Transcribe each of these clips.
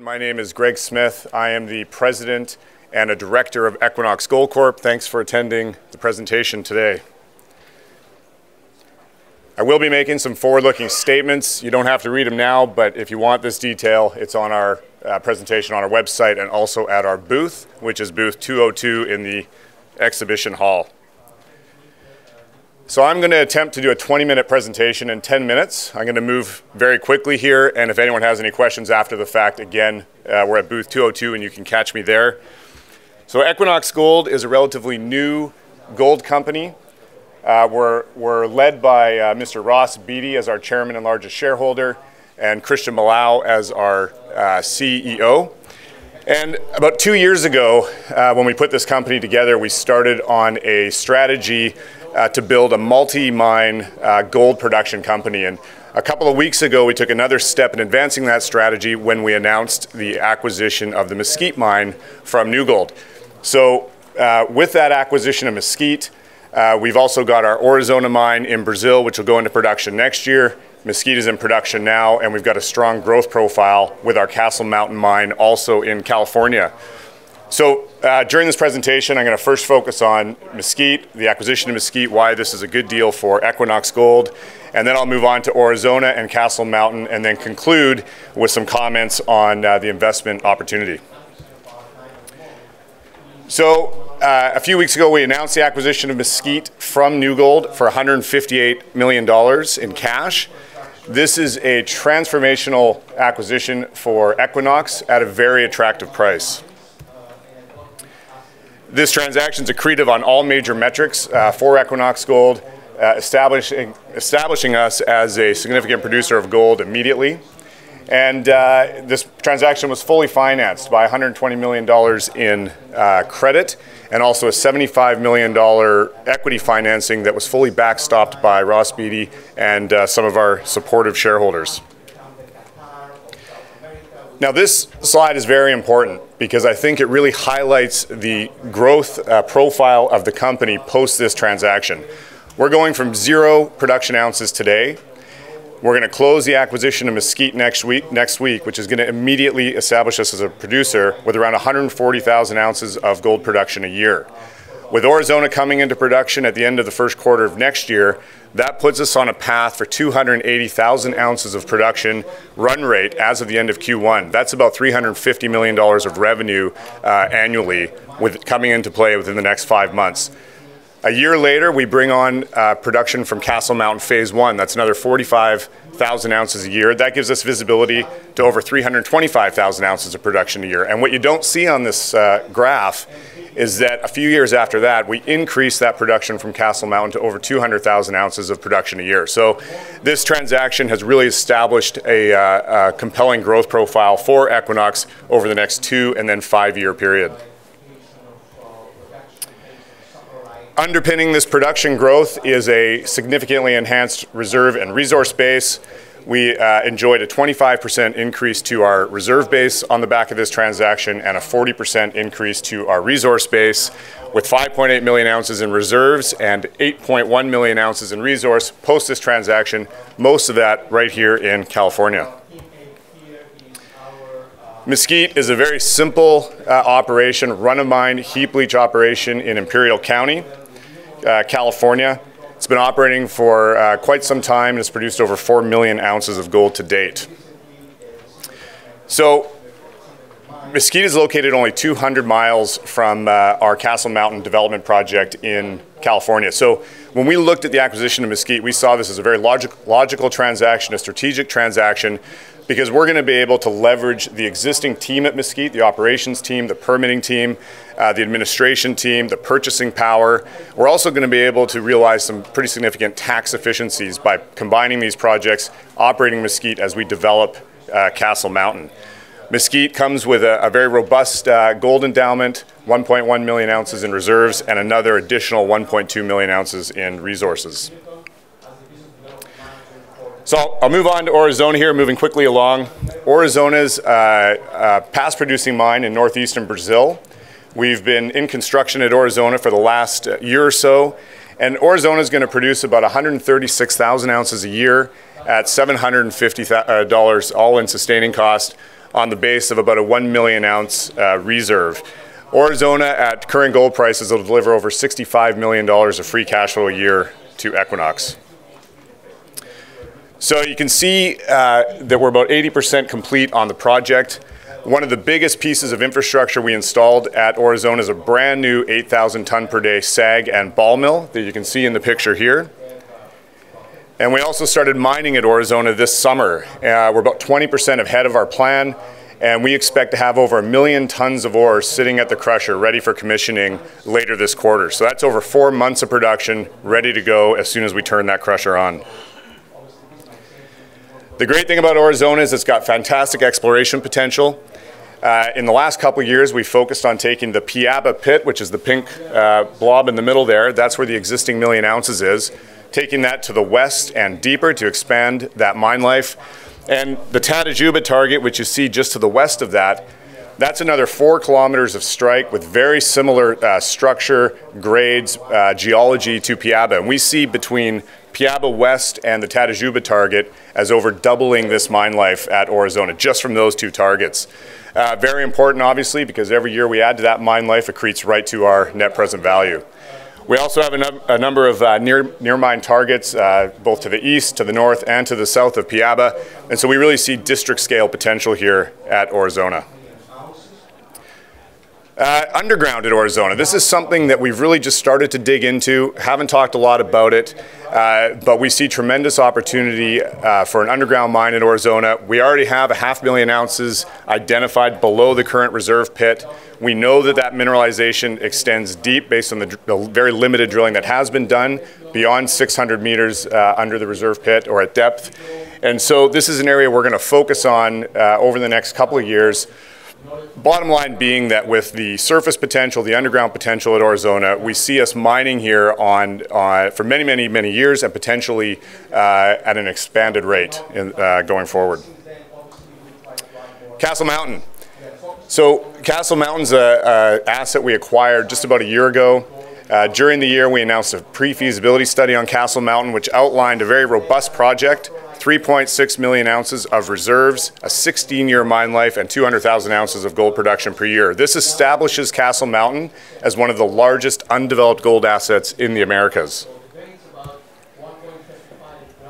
My name is Greg Smith. I am the president and a director of Equinox Gold Corp. Thanks for attending the presentation today. I will be making some forward-looking statements. You don't have to read them now, but if you want this detail, it's on our presentation on our website and also at our booth, which is booth 202 in the exhibition hall. So I'm going to attempt to do a 20-minute presentation in 10 minutes. I'm going to move very quickly here, and if anyone has any questions after the fact, again, we're at booth 202 and you can catch me there. So Equinox Gold is a relatively new gold company. We're led by Mr. Ross Beatty as our chairman and largest shareholder, and Christian Malau as our CEO. And about 2 years ago, when we put this company together, we started on a strategy to build a multi-mine gold production company. And a couple of weeks ago, we took another step in advancing that strategy when we announced the acquisition of the Mesquite mine from New Gold. So with that acquisition of Mesquite, we've also got our Aurizona mine in Brazil, which will go into production next year. Mesquite is in production now, and we've got a strong growth profile with our Castle Mountain mine also in California. So during this presentation, I'm going to first focus on Mesquite, the acquisition of Mesquite, why this is a good deal for Equinox Gold, and then I'll move on to Aurizona and Castle Mountain, and then conclude with some comments on the investment opportunity. So a few weeks ago, we announced the acquisition of Mesquite from New Gold for $158 million in cash. This is a transformational acquisition for Equinox at a very attractive price. This transaction is accretive on all major metrics for Equinox Gold, establishing us as a significant producer of gold immediately. And this transaction was fully financed by $120 million in credit and also a $75 million equity financing that was fully backstopped by Ross Beatty and some of our supportive shareholders. Now this slide is very important because I think it really highlights the growth profile of the company post this transaction. We're going from 0 production ounces today. We're going to close the acquisition of Mesquite next week, which is going to immediately establish us as a producer with around 140,000 ounces of gold production a year. With Aurizona coming into production at the end of the first quarter of next year, that puts us on a path for 280,000 ounces of production run rate as of the end of Q1. That's about $350 million of revenue annually coming into play within the next 5 months. A year later, we bring on production from Castle Mountain Phase 1. That's another 45,000 ounces a year. That gives us visibility to over 325,000 ounces of production a year. And what you don't see on this graph is that a few years after that, we increase that production from Castle Mountain to over 200,000 ounces of production a year. So this transaction has really established a compelling growth profile for Equinox over the next 2 and then 5 year period. Underpinning this production growth is a significantly enhanced reserve and resource base. We enjoyed a 25% increase to our reserve base on the back of this transaction and a 40% increase to our resource base, with 5.8 million ounces in reserves and 8.1 million ounces in resource post this transaction, most of that right here in California. Mesquite is a very simple operation, run-of-mine heap leach operation in Imperial County, California. It's been operating for quite some time and has produced over 4 million ounces of gold to date. So Mesquite is located only 200 miles from our Castle Mountain development project in California. So when we looked at the acquisition of Mesquite, we saw this as a very logical transaction, a strategic transaction, because we're going to be able to leverage the existing team at Mesquite, the operations team, the permitting team, the administration team, the purchasing power. We're also going to be able to realize some pretty significant tax efficiencies by combining these projects, operating Mesquite as we develop Castle Mountain. Mesquite comes with a very robust gold endowment, 1.1 million ounces in reserves, and another additional 1.2 million ounces in resources. So I'll move on to Aurizona here, moving quickly along. Aurizona a past producing mine in northeastern Brazil. We've been in construction at Aurizona for the last year or so, and Aurizona is going to produce about 136,000 ounces a year at $750 all-in sustaining cost. on the base of about a 1 million ounce reserve. Aurizona at current gold prices will deliver over $65 million of free cash flow a year to Equinox. So you can see that we're about 80% complete on the project. One of the biggest pieces of infrastructure we installed at Aurizona is a brand new 8,000 ton per day SAG and ball mill that you can see in the picture here. And we also started mining at Aurizona this summer. We're about 20% ahead of our plan, and we expect to have over 1 million tons of ore sitting at the crusher ready for commissioning later this quarter. So that's over 4 months of production ready to go as soon as we turn that crusher on. The great thing about Aurizona is it's got fantastic exploration potential. In the last couple of years, we focused on taking the Piaba pit, which is the pink blob in the middle there. That's where the existing 1 million ounces is. Taking that to the west and deeper to expand that mine life. And the Tatajuba target, which you see just to the west of that, that's another 4 kilometers of strike with very similar structure, grades, geology to Piaba. And we see between Piaba West and the Tatajuba target as over doubling this mine life at Aurizona, just from those 2 targets. Very important, obviously, because every year we add to that mine life, it accretes right to our net present value. We also have a number of near mine targets, both to the east, to the north, and to the south of Piaba. And so we really see district scale potential here at Aurizona. Underground at Aurizona. This is something that we've really just started to dig into, haven't talked a lot about it, but we see tremendous opportunity for an underground mine at Aurizona. We already have 500,000 ounces identified below the current reserve pit. We know that that mineralization extends deep based on the very limited drilling that has been done beyond 600 meters under the reserve pit or at depth. And so this is an area we're going to focus on over the next couple of years. Bottom line being that with the surface potential, the underground potential at Aurizona, we see us mining here for many years and potentially at an expanded rate going forward. Castle Mountain. So Castle Mountain's an asset we acquired just about a year ago. During the year, we announced a pre-feasibility study on Castle Mountain, which outlined a very robust project, 3.6 million ounces of reserves, a 16-year mine life, and 200,000 ounces of gold production per year. This establishes Castle Mountain as one of the largest undeveloped gold assets in the Americas.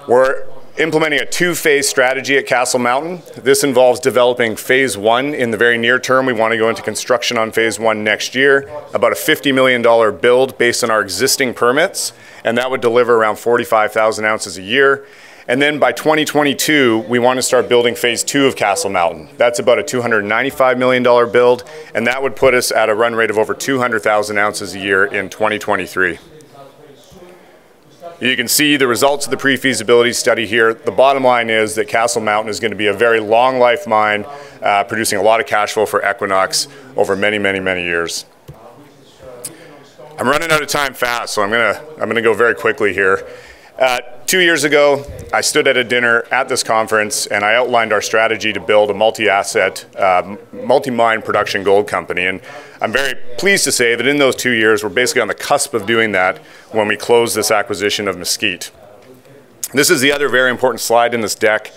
We're implementing a 2-phase strategy at Castle Mountain. This involves developing phase 1 in the very near term. We want to go into construction on phase 1 next year, about a $50 million build based on our existing permits, and that would deliver around 45,000 ounces a year. And then by 2022, we want to start building phase 2 of Castle Mountain. That's about a $295 million build, and that would put us at a run rate of over 200,000 ounces a year in 2023. You can see the results of the pre-feasibility study here. The bottom line is that Castle Mountain is going to be a very long life mine, producing a lot of cash flow for Equinox over many years. I'm running out of time fast, so I'm gonna go very quickly here. 2 years ago, I stood at a dinner at this conference and I outlined our strategy to build a multi-asset, multi-mine production gold company. And I'm very pleased to say that in those 2 years, we're basically on the cusp of doing that when we close this acquisition of Mesquite. This is the other very important slide in this deck.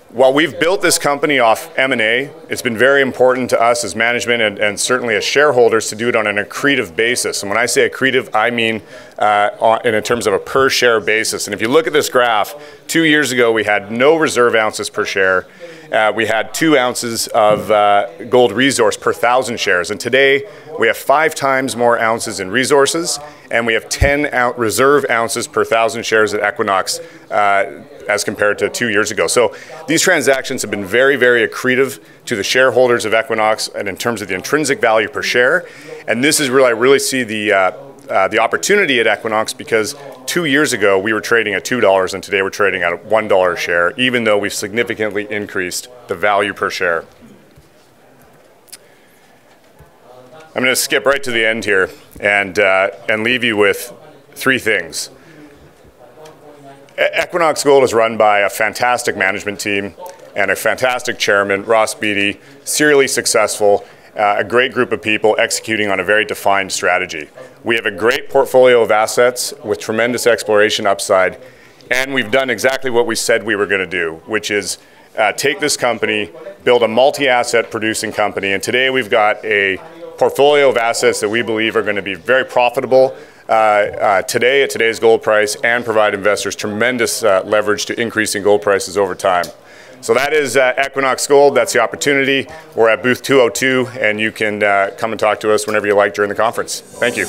While we've built this company off M&A, it's been very important to us as management and certainly as shareholders to do it on an accretive basis. And when I say accretive, I mean in terms of a per share basis. And if you look at this graph, 2 years ago we had no reserve ounces per share. We had 2 ounces of gold resource per 1,000 shares. And today we have 5 times more ounces in resources, and we have 10 reserve ounces per 1,000 shares at Equinox as compared to 2 years ago. So these transactions have been very accretive to the shareholders of Equinox and in terms of the intrinsic value per share. And this is really, I really see the opportunity at Equinox, because 2 years ago we were trading at $2 and today we're trading at $1 a share, even though we've significantly increased the value per share. I'm going to skip right to the end here and leave you with 3 things. Equinox Gold is run by a fantastic management team and a fantastic chairman, Ross Beatty, serially successful, a great group of people executing on a very defined strategy. We have a great portfolio of assets with tremendous exploration upside, and we've done exactly what we said we were going to do, which is take this company, build a multi-asset producing company, and today we've got a portfolio of assets that we believe are going to be very profitable today at today's gold price and provide investors tremendous leverage to increasing gold prices over time. So that is Equinox Gold. That's the opportunity. We're at booth 202, and you can come and talk to us whenever you like during the conference. Thank you.